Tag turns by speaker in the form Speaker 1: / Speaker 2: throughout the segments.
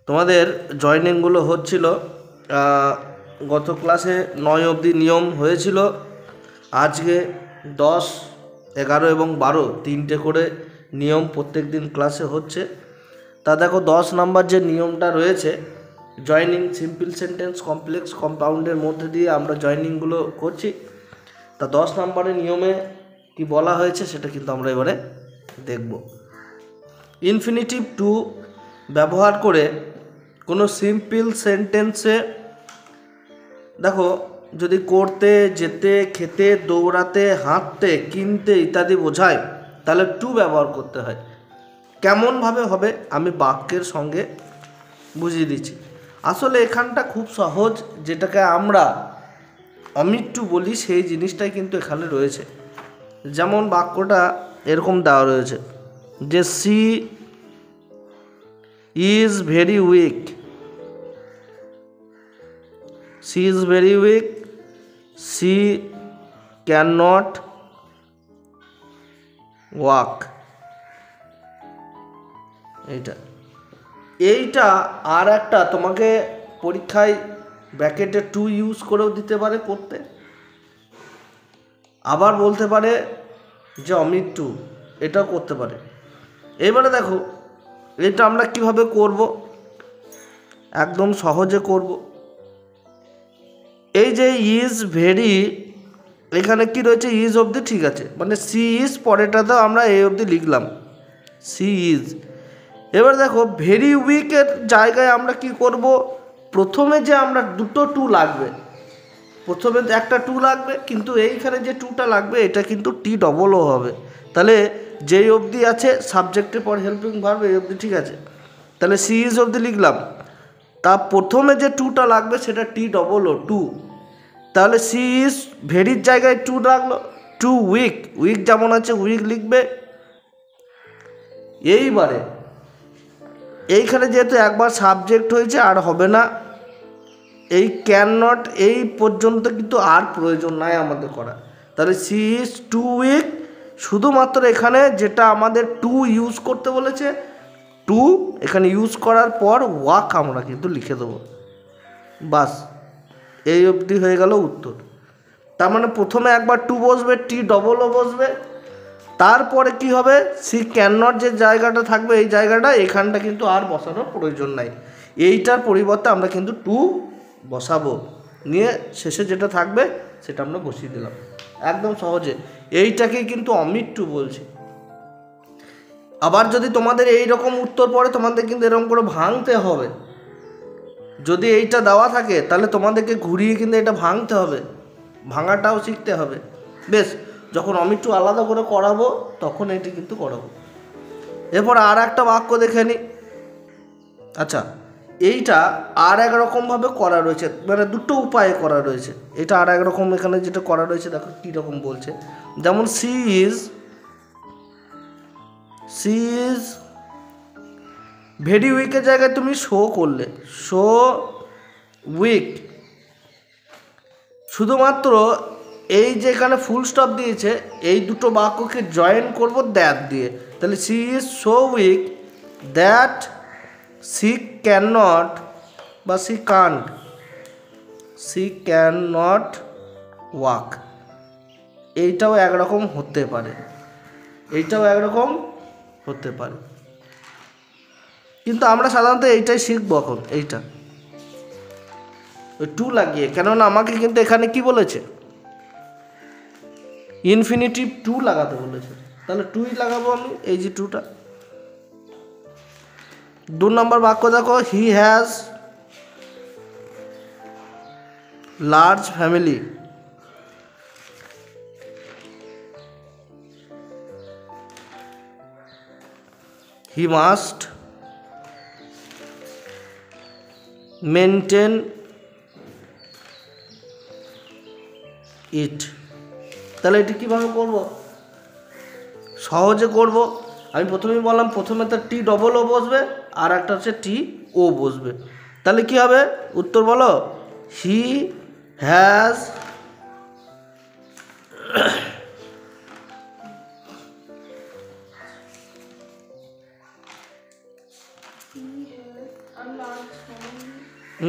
Speaker 1: তোমাদের জয়েনিংগুলো হচ্ছিল গত ক্লাসে 9 অবধি নিয়ম হয়েছিল। আজকে 10, 11 এবং 12 তিনটে করে নিয়ম প্রত্যেক দিন ক্লাসে হচ্ছে। তা দেখো 10 নাম্বার যে নিয়মটা রয়েছে, জয়েনিং সিম্পল সেন্টেন্স কমপ্লেক্স কম্পাউন্ডের মধ্যে দিয়ে আমরা জয়েনিংগুলো করছি। তা 10 নাম্বারের নিয়মে কি বলা হয়েছে সেটা কিন্তু আমরা এবারে দেখব। ইনফিনিটিভ টু ব্যবহার করে কোনো সিম্পল সেন্টেন্সে দেখো যদি করতে, যেতে, খেতে, দৌড়াতে, হাঁটতে, কিনতে ইত্যাদি বোঝায় তাহলে টু ব্যবহার করতে হয়। কেমনভাবে হবে আমি বাক্যের সঙ্গে বুঝিয়ে দিচ্ছি। আসলে এখানটা খুব সহজ, যেটাকে আমরা অমিট্টু বলি সেই জিনিসটাই কিন্তু এখানে রয়েছে। যেমন বাক্যটা এরকম দেওয়া রয়েছে যে she is very weak, she is very weak, she can not walk. এইটা আর একটা তোমাকে পরীক্ষায় ব্র্যাকেটে টু ইউজ করেও দিতে পারে করতে, আবার বলতে পারে যে অমিট্টু, এটাও করতে পারে। এবারে দেখো এটা আমরা কিভাবে করব, একদম সহজে করব। এই যে ইজ ভেরি, এখানে কি রয়েছে ইজ অবধি ঠিক আছে, মানে সি ইজ পরেটাতেও আমরা এই অবধি লিখলাম সি ইজ। এবার দেখো ভেরি উইকের জায়গায় আমরা কি করব, প্রথমে যে আমরা দুটো টু লাগবে, প্রথমে একটা টু লাগবে, কিন্তু এইখানে যে টুটা লাগবে এটা কিন্তু টি ডবলও হবে। তাহলে যেই অবধি আছে সাবজেক্টের পর হেল্পিং ভার্ব এই অবধি ঠিক আছে, তাহলে সি ইজ অবধি লিখলাম। তা প্রথমে যে টুটা লাগবে সেটা টি ডবলও টু, তাহলে সি ইজ ভেরির জায়গায় টু লাগলো, টু উইক, উইক যেমন আছে উইক লিখবে। এইবারে এইখানে যেহেতু একবার সাবজেক্ট হয়েছে আর হবে না, এই ক্যান নট এই পর্যন্ত কিন্তু আর প্রয়োজন নাই আমাদের করা। তাহলে সি ইজ টু উইক, শুধুমাত্র এখানে যেটা আমাদের টু ইউজ করতে বলেছে, টু এখানে ইউজ করার পর ওয়াক আমরা কিন্তু লিখে দেবো, বাস এই অবধি হয়ে গেল উত্তর। তার মানে প্রথমে একবার টু বসবে, টি ডবলও বসবে, তারপরে কি হবে সি ক্যান নট যে জায়গাটা থাকবে এই জায়গাটা, এখানটা কিন্তু আর বসানোর প্রয়োজন নাই, এইটার পরিবর্তে আমরা কিন্তু টু বসাবো, নিয়ে শেষে যেটা থাকবে সেটা আমরা বসিয়ে দিলাম একদম সহজে। এইটাকেই কিন্তু অমিট্টু বলছি। আবার যদি তোমাদের এই রকম উত্তর পড়ে তোমাদের কিন্তু এরকম করে ভাঙতে হবে, যদি এইটা দেওয়া থাকে তাহলে তোমাদেরকে ঘুরিয়ে কিন্তু এটা ভাঙতে হবে, ভাঙাটাও শিখতে হবে। বেশ, যখন অমিট্টু আলাদা করে করাবো তখন এটি কিন্তু করাবো। এরপর আর একটা বাক্য দেখে নিই। আচ্ছা, এইটা আর একরকমভাবে করা রয়েছে, মানে দুটো উপায়ে করা রয়েছে। এটা আর একরকম এখানে যেটা করা রয়েছে দেখো কীরকম বলছে। যেমন সি ইজ ভেরি উইকের জায়গায় তুমি শো করলে, শো উইক, শুধুমাত্র এই যে এখানে ফুল স্টপ দিয়েছে এই দুটো বাক্যকে জয়েন করব দ্যাট দিয়ে, তাহলে she is so weak that she can not বা সি ক্যান নট ওয়াক। এইটাও একরকম হতে পারে, এইটাও একরকম হতে পারে, কিন্তু আমরা সাধারণত এইটাই শিখবো এখন, এইটা ওই টু লাগিয়ে। কেননা আমাকে কিন্তু এখানে কি বলেছে, ইনফিনিটিভ টু লাগাতে বলেছে, তাহলে টুই লাগাবো আমি, এই যে টুটা। 2 নম্বর বাক্য দেখো, he has large family, he must maintain ইট। তাহলে এটি কীভাবে করব, সহজে করব। আমি প্রথমেই বললাম প্রথমে তো টি ডবলও বসবে আর একটা হচ্ছে টি ও বসবে, তাহলে কি হবে উত্তর বলো, হি হ্যাজ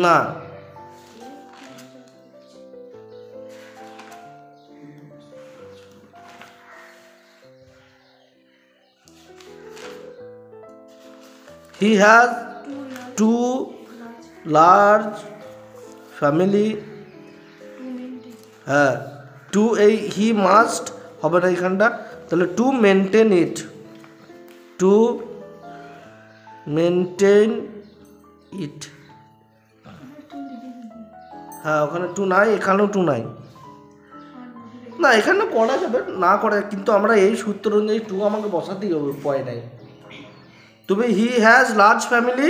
Speaker 1: না, he has two large family, হ্যাঁ টু, এই হি মাস্ট হবে না এখানটা, তাহলে to maintain it, to maintain ইট, হ্যাঁ ওখানে টু নাই, এখানেও টু নাই, না এখানে করা যাবে না করা, কিন্তু আমরা এই সূত্র অনুযায়ী টু আমাকে বসাতেই হবে, উপায় নাই। তবে he has large family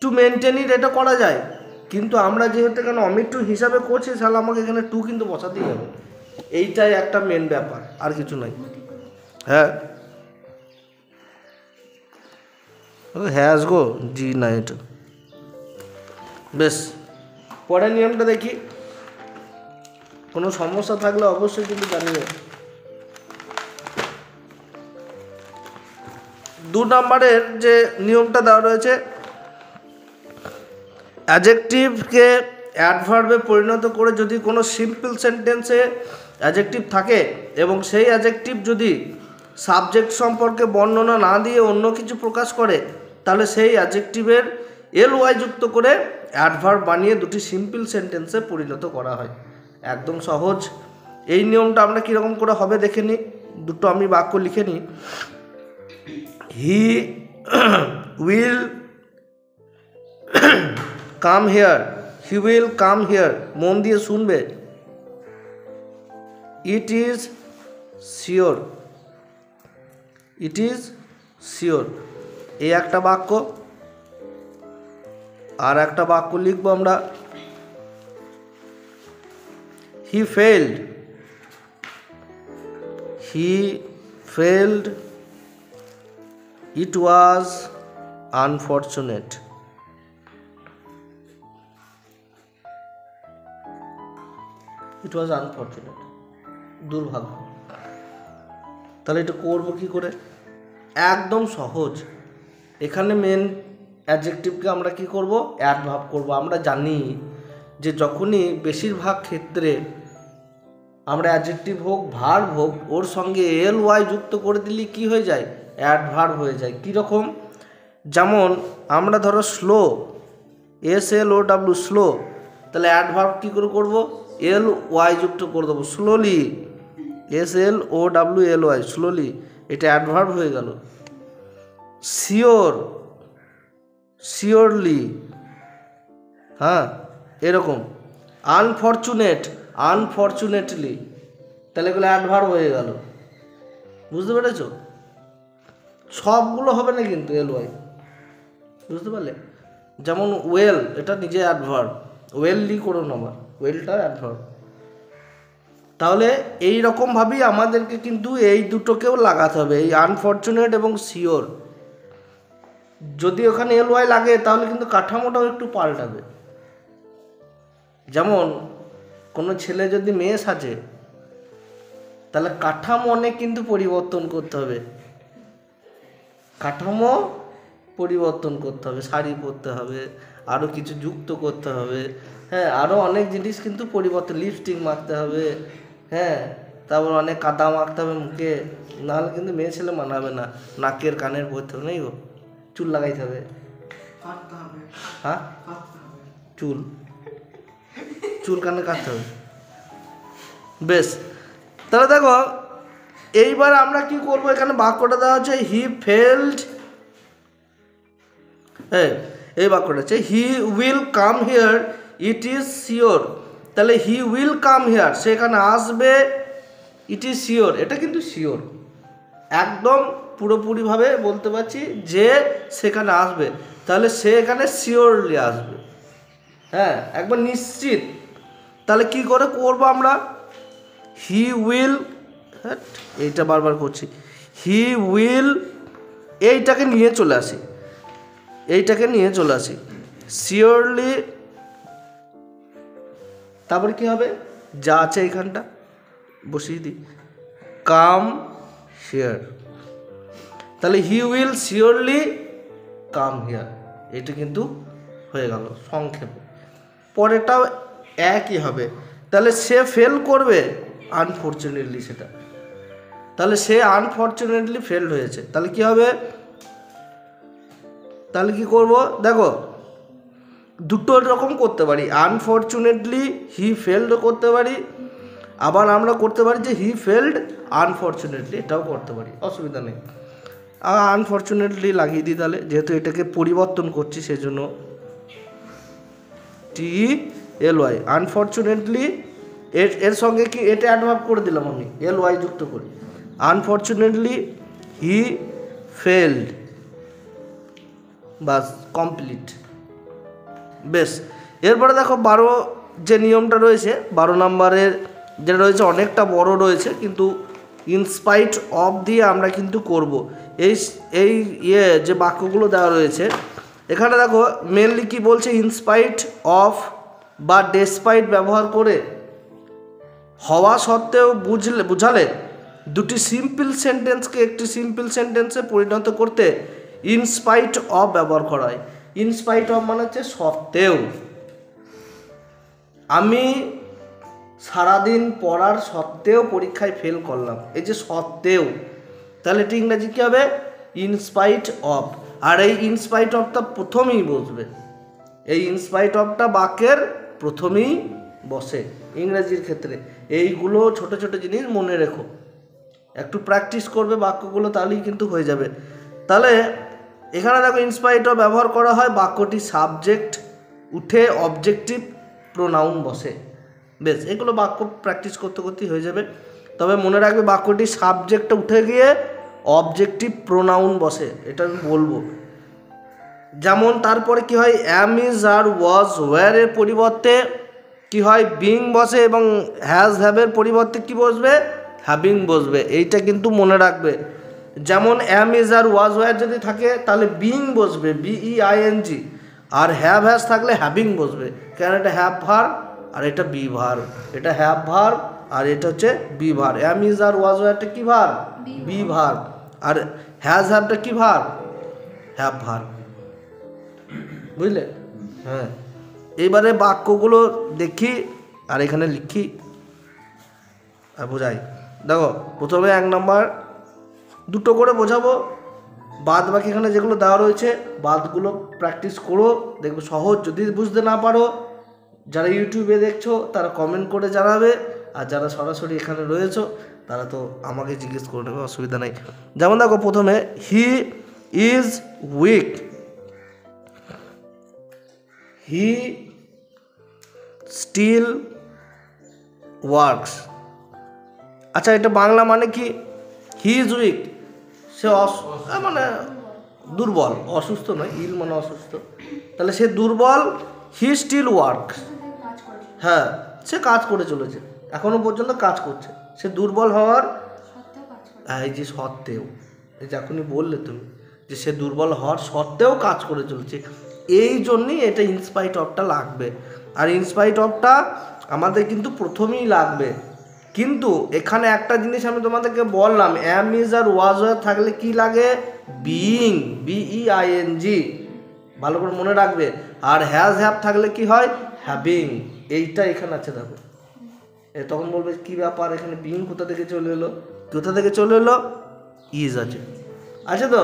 Speaker 1: to maintain ইট এটা করা যায়, কিন্তু আমরা যেহেতু এখানে অমিট্রু হিসাবে করছি তাহলে আমাকে এখানে টু কিন্তু বসাতেই হবে, এইটাই একটা মেন ব্যাপার, আর কিছু নাই। হ্যাঁ হ্যাজ গো জি না এটা। বেশ, পরের নিয়মটা দেখি, কোনো সমস্যা থাকলে অবশ্যই কিন্তু জানিও। 2 নম্বরের যে নিয়মটা দেওয়া রয়েছে, অ্যাডজেক্টিভকে অ্যাডভার্বে পরিণত করে যদি কোনো সিম্পল সেন্টেন্সে অ্যাডজেক্টিভ থাকে এবং সেই অ্যাডজেক্টিভ যদি সাবজেক্ট সম্পর্কে বর্ণনা না দিয়ে অন্য কিছু প্রকাশ করে, তাহলে সেই অ্যাডজেক্টিভের ly যুক্ত করে অ্যাডভার্ব বানিয়ে দুটি সিম্পল সেন্টেন্সে পরিণত করা হয়। একদম সহজ। এই নিয়মটা আমরা কীরকম করে হবে দেখে নিই, দুটো আমি বাক্য লিখে নিই। He will come here, he will come here, মন দিয়ে শুনবে। It is sure, it is sure, এই একটা বাক্য। আর একটা বাক্য লিখবো আমরা, he failed, he failed, it was unfortunate. It was unfortunate, দুর্ভাগ্য। তাহলে এটা করবো কি করে? একদম সহজ। এখানে মেন অ্যাডজেক্টিভকে আমরা কি করব? অ্যাডভার্ব করব। আমরা জানি যে যখনই বেশিরভাগ ক্ষেত্রে আমরা অ্যাডজেক্টিভ হোক ভার্ব হোক ওর সঙ্গে ly যুক্ত করে দিলে কি হয়ে যায়? অ্যাডভার্ব হয়ে যায়। কীরকম? যেমন আমরা ধরো স্লো, SLOW স্লো, তাহলে অ্যাডভার্ব কী করে করবো? ly যুক্ত করে দেবো। স্লোলি, SLOWLY স্লোলি, এটা অ্যাডভার্ব হয়ে গেল। শিওর, শিওরলি, হ্যাঁ এরকম। আনফর্চুনেট, আনফর্চুনেটলি, তাহলে এগুলো অ্যাডভার্ব হয়ে গেল। বুঝতে পেরেছ? সবগুলো হবে না কিন্তু ly, বুঝতে পারলে? যেমন ওয়েল, এটা নিজে অ্যাডভার্ব, ওয়েললি করো না, আবার ওয়েলটা অ্যাডভার্ব। তাহলে এই রকমভাবেই আমাদেরকে কিন্তু এই দুটোকেও লাগাতে হবে, এই আনফর্চুনেট এবং শিওর। যদি ওখানে ly লাগে তাহলে কিন্তু কাঠামোটাও একটু পাল্টাবে। যেমন কোনো ছেলে যদি মেয়ে সাজে তাহলে কাঠামো অনেক কিন্তু পরিবর্তন করতে হবে, কাঠামো পরিবর্তন করতে হবে, শাড়ি পরতে হবে, আরও কিছু যুক্ত করতে হবে, হ্যাঁ আরও অনেক জিনিস কিন্তু পরিবর্তন, লিপস্টিক মাখতে হবে, হ্যাঁ তারপর অনেক কাদা মাখতে হবে মুখে, নাহলে কিন্তু মেয়ে ছেলে মানাবে না। নাকের কানের পরতে হবে, নেই গো, চুল লাগাইতে হবে, হ্যাঁ চুল, চুল কানে কাটতে হবে। বেশ, তাহলে দেখো এইবার আমরা কি করব? এখানে বাক্যটা দেওয়া হচ্ছে হি ফেল্ড, এই বাক্যটা হচ্ছে he will come here, it is sure. তাহলে হি উইল কাম হিয়ার, সেখানে আসবে, ইট ইজ শিওর, এটা কিন্তু শিওর, একদম পুরোপুরিভাবে বলতে পারছি যে সেখানে আসবে। তাহলে সে এখানে শিওরলি আসবে, হ্যাঁ একবার নিশ্চিত। তাহলে কি করে করবো আমরা? হি উইল, এইটা বারবার করছি, হি উইল, এইটাকে নিয়ে চলে আসি, এইটাকে নিয়ে চলে আসি, শিওরলি, তারপরে কি হবে? যা আছে এইখানটা বসিয়ে দিই, কাম হিয়ার। তাহলে he will surely come here, এটা কিন্তু হয়ে গেল সংক্ষেপে। পরেরটাও একই হবে। তাহলে সে ফেল করবে আনফর্চুনেটলি, সেটা তাহলে সে আনফর্চুনেটলি ফেলড হয়েছে। তাহলে কি হবে, তাহলে কি করব, দেখো দুটো রকম করতে পারি, আনফর্চুনেটলি হি ফেলডও করতে পারি, আবার আমরা করতে পারি যে হি ফেলড আনফর্চুনেটলি, এটাও করতে পারি, অসুবিধা নেই। আনফর্চুনেটলি লাগিয়ে দিই তাহলে, যেহেতু এটাকে পরিবর্তন করছি সেজন্য TELY আনফর্চুনেটলি, এর সঙ্গে কি এটা অ্যাডভার্ব করে দিলাম আমি, LY যুক্ত করি, আনফর্চুনেটলি হি ফেলড, বাস কমপ্লিট। বেশ, এরপরে দেখো 12 যে নিয়মটা রয়েছে, 12 নম্বরের যেটা রয়েছে অনেকটা বড় রয়েছে, কিন্তু ইনস্পাইট অফ দিয়ে আমরা কিন্তু করব। এই যে বাক্যগুলো দেওয়া রয়েছে এখানে দেখো মেনলি কি বলছে, ইনস্পাইট অফ বা ডেসপাইট ব্যবহার করে হওয়া সত্ত্বেও বুঝালে দুটি সিম্পল সেন্টেন্সকে একটি সিম্পল সেন্টেন্সে পরিণত করতে ইনস্পাইট অফ ব্যবহার করা হয়। ইনস্পাইট অফ মানে হচ্ছে সত্ত্বেও, আমি সারাদিন পড়ার সত্ত্বেও পরীক্ষায় ফেল করলাম, এই যে সত্ত্বেও, তাহলে এটা ইংরাজি কী হবে, ইনস্পাইট অফ। আর এই ইনস্পাইট অফটা প্রথমেই বসবে, এই ইনস্পাইট অফটা বাক্যের প্রথমেই বসে ইংরাজির ক্ষেত্রে। এইগুলো ছোট ছোট জিনিস মনে রেখো, একটু প্র্যাকটিস করবে বাক্যগুলো, তাহলেই কিন্তু হয়ে যাবে। তাহলে এখানে দেখো ইনস্পাইট অফ ব্যবহার করা হয়, বাক্যটি সাবজেক্ট উঠে অবজেক্টিভ প্রোনাউন বসে। বেশ, এগুলো বাক্য প্র্যাকটিস করতে করতেই হয়ে যাবে। তবে মনে রাখবে বাক্যটি সাবজেক্টটা উঠে গিয়ে অবজেক্টিভ প্রোনাউন বসে, এটা আমি বলবো। যেমন তারপরে কি হয়, অ্যাম, ইজ, আর, ওয়াজ, ওয়্যারের পরিবর্তে কি হয়, বিং বসে, এবং হ্যাজ হ্যাভের পরিবর্তে কি বসবে, হ্যাভিং বসবে। এইটা কিন্তু মনে রাখবে। যেমন অ্যাম, ইজ, আর, ওয়াজ, ওয়্যার যদি থাকে তাহলে বিং বসবে, BEING, আর হ্যাভ হ্যাজ থাকলে হ্যাভিং বসবে। কেন, এটা হ্যাভ ভার্ব আর এটা বি ভার্ব, এটা হ্যাভ ভার্ব আর এটা হচ্ছে be verb. Am, is, are, was, ওয়্যারটা কি ভার্ব, বি ভার্ব, আর হ্যাজ হ্যাভটা কি ভার্ব, হ্যাভ ভার্ব। বুঝলে? হ্যাঁ, এইবারে বাক্যগুলো দেখি আর এখানে লিখি আর বোঝাই। দেখো প্রথমে 1 নম্বর, দুটো করে বোঝাবো, বাদ বাকি এখানে যেগুলো দেওয়া রয়েছে বাদগুলো প্র্যাকটিস করো, দেখবে সহজ। যদি বুঝতে না পারো, যারা ইউটিউবে দেখছো তারা কমেন্ট করে জানাবে, আর যারা সরাসরি এখানে রয়েছো তারা তো আমাকে জিজ্ঞেস করে নেবে, অসুবিধা নেই। যেমন দেখো প্রথমে, he is weak, he still works. আচ্ছা, এটা বাংলা মানে কি, হি ইজ উইক, সে মানে দুর্বল, অসুস্থ নয়, ইল মানে অসুস্থ, তাহলে সে দুর্বল। হি স্টিল ওয়ার্ক, হ্যাঁ সে কাজ করে চলেছে, এখনো পর্যন্ত কাজ করছে, সে দুর্বল হওয়ার, এই যে সত্ত্বেও, এই যে এখনই বললে তুমি যে সে দুর্বল হওয়ার সত্ত্বেও কাজ করে চলেছে, এই জন্যই এটা ইনস্পাইট অফটা লাগবে। আর ইনস্পাইট অফটা আমাদের কিন্তু প্রথমেই লাগবে। কিন্তু এখানে একটা জিনিস আমি তোমাদেরকে বললাম, অ্যাম, ইজ, আর, ওয়াজ, ওয়্যার থাকলে কি লাগে, বিইং, BEING, ভালো করে মনে রাখবে। আর হ্যাজ হ্যাভ থাকলে কি হয়, হ্যাভিং। এইটা এখানে আছে, দেখো তখন বলবে কি ব্যাপার, এখানে বিইং কোথা থেকে চলে এলো, কোথা থেকে চলে এলো, ইজ আছে তো।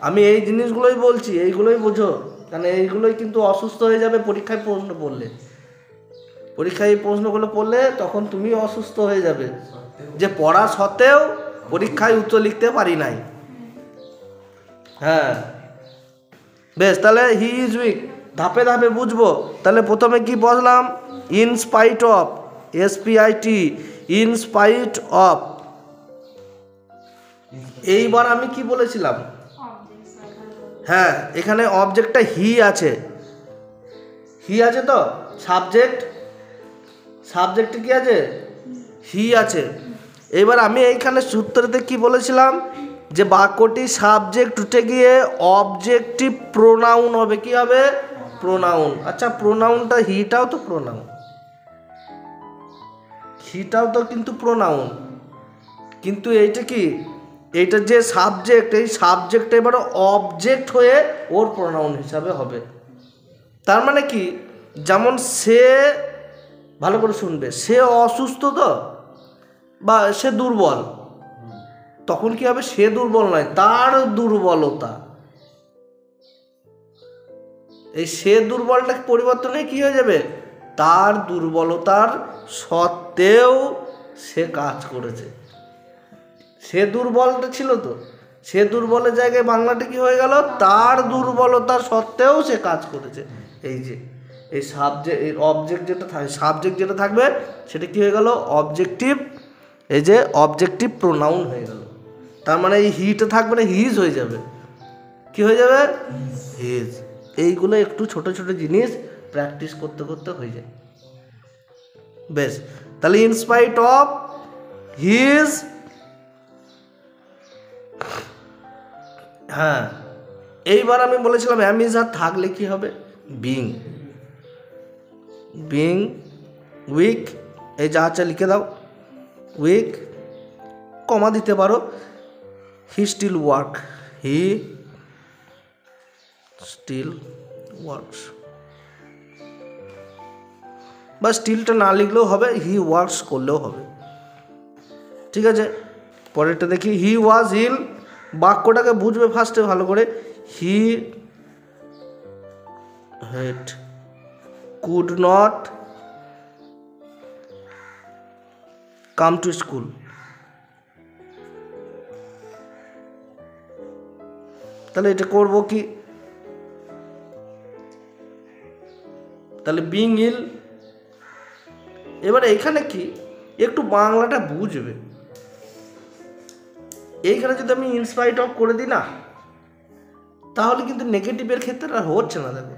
Speaker 1: আমি এই জিনিসগুলোই বলছি, এইগুলোই বোঝো, কারণ এইগুলোই কিন্তু অসুস্থ হয়ে যাবে পরীক্ষায় প্রশ্ন পড়লে। পরীক্ষায় এই প্রশ্নগুলো পড়লে তখন তুমি অসুস্থ হয়ে যাবে, যে পড়া সত্ত্বেও পরীক্ষায় উত্তর লিখতে পারি নাই। হ্যাঁ বেশ, তাহলে হি ইজ উইক ধাপে ধাপে বুঝবো। তাহলে প্রথমে কি বললাম, in spite of, SPIT, in spite of. এইবার আমি কি বলেছিলাম, হ্যাঁ এখানে অবজেক্টটা হি আছে, হি আছে তো, সাবজেক্ট কি আছে, হি আছে। এবার আমি এইখানে সূত্রতে কি বলেছিলাম, যে বাক্যটি সাবজেক্ট উঠে গিয়ে অবজেক্টিভ প্রোনাউন হবে, কি হবে, প্রোনাউন। আচ্ছা, প্রোনাউনটা হিটাও তো প্রোনাউন, হিটাও তো কিন্তু প্রোনাউন, কিন্তু এইটা কি, এইটা যে সাবজেক্ট, এই সাবজেক্ট এবার অবজেক্ট হয়ে ওর প্রোনাউন হিসাবে হবে। তার মানে কি, যেমন সে, ভালো করে শুনবে, সে অসুস্থ তো বা সে দুর্বল, তখন কি হবে, সে দুর্বল নয়, তার দুর্বলতা, এই সে দুর্বলটা পরিবর্তন হয়ে কি হয়ে যাবে, তার দুর্বলতার সত্ত্বেও সে কাজ করেছে। সে দুর্বলটা ছিল তো, সে দুর্বলের জায়গায় বাংলাটা কি হয়ে গেল, তার দুর্বলতার সত্ত্বেও সে কাজ করেছে। এই যে এই সাবজেক্ট, এই অবজেক্ট যেটা থাকে, সাবজেক্ট যেটা থাকবে সেটা কি হয়ে গেল, অবজেক্টিভ, এই যে অবজেক্টিভ প্রোনাউন হয়ে গেল। তার মানে এই হিটা থাকবে না, হিজ হয়ে যাবে। কি হয়ে যাবে, হিজ। এইগুলো একটু ছোট ছোট জিনিস প্র্যাকটিস করতে করতে হয়ে যায়। বেশ, তাহলে ইনস্পাইট অফ হিজ, হ্যাঁ এইবার আমি বলেছিলাম অ্যামিজার থাকলে কি হবে, বিং, বিং উইক, এই যা আছে লিখে দাও, উইক, কমা দিতে পারো, he still work, he still works, বা স্টিলটা না লিখলেও হবে, হি ওয়ার্কস করলেও হবে। ঠিক আছে, পরেরটা দেখি, হি ওয়াজ ইল, বাক্যটাকে বুঝবে ফার্স্টে ভালো করে, he had could not come to school, তাহলে এটা করব কি, তাহলে বিং ইল। এবারে এখানে কি, একটু বাংলাটা বুঝবে, এইখানে যদি আমি ইনস্পাইট অফ করে দিই না, তাহলে কিন্তু নেগেটিভের ক্ষেত্রে আর হচ্ছে না। দেখো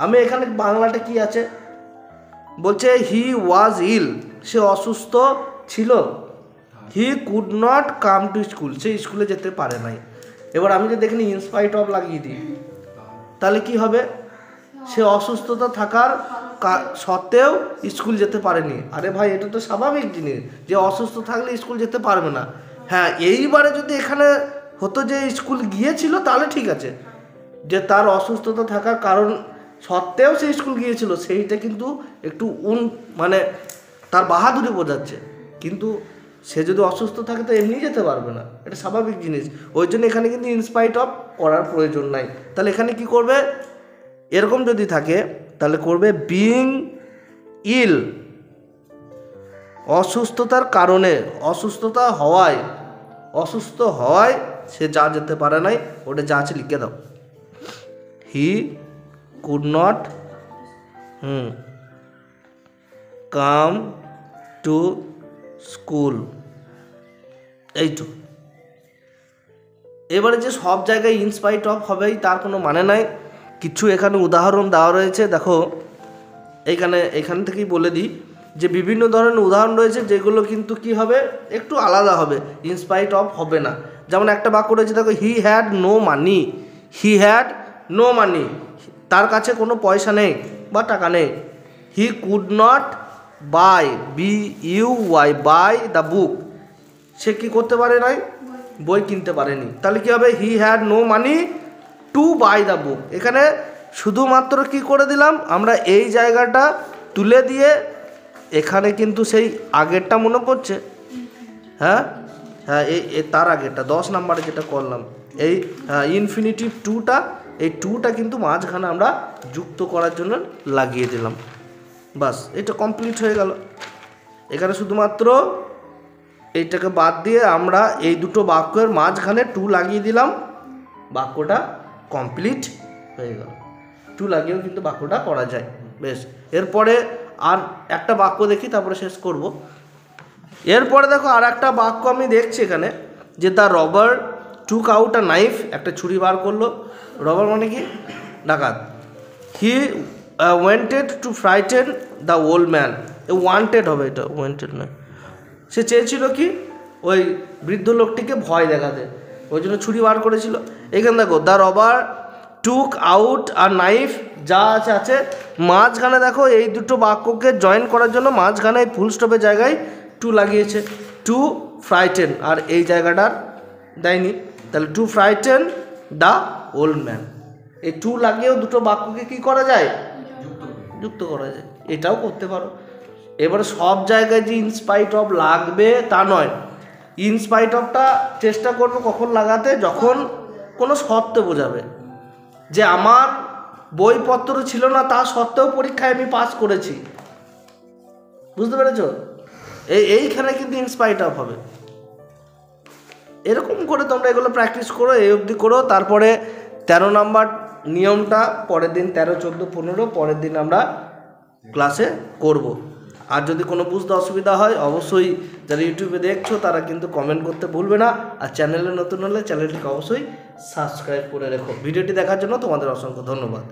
Speaker 1: আমি এখানে বাংলাটা কি আছে, বলছে হি ওয়াজ ইল, সে অসুস্থ ছিল, he could not come to school, সে স্কুলে যেতে পারে নাই। এবার আমি যদি এখানে ইনস্পাইট অফ লাগিয়ে দিই, তাহলে কি হবে, সে অসুস্থতা থাকার সত্ত্বেও স্কুল যেতে পারেনি। আরে ভাই, এটা তো স্বাভাবিক জিনিস যে অসুস্থ থাকলে স্কুল যেতে পারবে না। হ্যাঁ, এইবারে যদি এখানে হতো যে স্কুল গিয়েছিল, তাহলে ঠিক আছে, যে তার অসুস্থতা থাকার কারণ সত্ত্বেও সে স্কুল গিয়েছিল, সেইটা কিন্তু একটু মানে তার বাহাদুরি বোঝাচ্ছে। কিন্তু সে যদি অসুস্থ থাকে তো এমনি যেতে পারবে না, এটা স্বাভাবিক জিনিস। ওই জন্য এখানে কিন্তু ইনস্পাইট অফ করার প্রয়োজন নাই। তাহলে এখানে কি করবে, এরকম যদি থাকে তাহলে করবে বিং ইল, অসুস্থতার কারণে, অসুস্থতা হওয়ায়, অসুস্থ হওয়ায় সে যা যেতে পারে নাই, ওটা যা আছে লিখে দাও, he could not come to school, এইটুকু। এবারে যে সব জায়গায় ইনস্পাইট অফ হবেই তার কোনো মানে নাই, কিছু এখানে উদাহরণ দেওয়া রয়েছে। দেখো এখান থেকেই বলে দিই যে বিভিন্ন ধরনের উদাহরণ রয়েছে যেগুলো কিন্তু কি হবে, একটু আলাদা হবে, ইনস্পাইট অফ হবে না। যেমন একটা বাক্য রয়েছে, দেখো, he had no money, he had no money, তার কাছে কোনো পয়সা নেই বা টাকা নেই। He could not buy, BUY, buy the book, সে কি করতে পারে নাই, বই কিনতে পারেনি। তাহলে কি হবে, he had no money to buy the book. এখানে শুধুমাত্র কি করে দিলাম আমরা, এই জায়গাটা তুলে দিয়ে এখানে কিন্তু সেই আগেরটা মনে পড়ছে, হ্যাঁ হ্যাঁ, এই তার আগেরটা 10 নম্বরে যেটা করলাম, এই ইনফিনিটিভ টুটা, এই টুটা কিন্তু মাঝখানে আমরা যুক্ত করার জন্য লাগিয়ে দিলাম। বাস, এটা কমপ্লিট হয়ে গেল। এখানে শুধুমাত্র এইটাকে বাদ দিয়ে আমরা এই দুটো বাক্যের মাঝখানে টু লাগিয়ে দিলাম, বাক্যটা কমপ্লিট হয়ে গেল। টু লাগিয়েও কিন্তু বাক্যটা করা যায়। বেশ, এরপরে আর একটা বাক্য দেখি, তারপরে শেষ করব। এরপরে দেখো আর একটা বাক্য আমি দেখছি এখানে, যে the robber took out a knife, একটা ছুরি বার করলো। রবার মানে কি, ডাকাত। He wanted to frighten the old man, wanted হবে, এটা ওয়ান্টেড নয়। সে চেয়েছিল কি, ওই বৃদ্ধ লোকটিকে ভয় দেখাতে, ওই জন্য ছুরি বার করেছিল। এখানে দেখো, the robber took out a knife, যা আছে আছে, মাঝখানে দেখো এই দুটো বাক্যকে জয়েন করার জন্য মাঝখানে এই ফুল স্টপের জায়গায় টু লাগিয়েছে, টু ফ্রাইটেন, আর এই জায়গাটার দেয়নি। তাহলে to frighten the old man, এই টু লাগিয়েও দুটো বাক্যকে কি করা যায়, যুক্ত করা যায়। এটাও করতে পারো। এবারে সব জায়গায় যে ইনস্পাইট অফ লাগবে তা নয়। ইনস্পাইট অফটা চেষ্টা করবো কখন লাগাতে, যখন কোনো সত্ত্বে বোঝাবে যে আমার বইপত্র ছিল না তা সত্ত্বেও পরীক্ষায় আমি পাস করেছি, বুঝতে পেরেছ? এইখানে কিন্তু ইনস্পাইট অফ হবে। এরকম করে তোমরা এগুলো প্র্যাকটিস করো, এই অবধি করো। তারপরে 13 নম্বর নিয়মটা পরের দিন 13, 14, 15 পরের দিন আমরা ক্লাসে করব। আর যদি কোনো বুঝতে অসুবিধা হয় অবশ্যই যারা ইউটিউবে দেখছো তারা কিন্তু কমেন্ট করতে ভুলবে না। আর চ্যানেলে নতুন হলে চ্যানেলটিকে অবশ্যই সাবস্ক্রাইব করে রেখো। ভিডিওটি দেখার জন্য তোমাদের অসংখ্য ধন্যবাদ।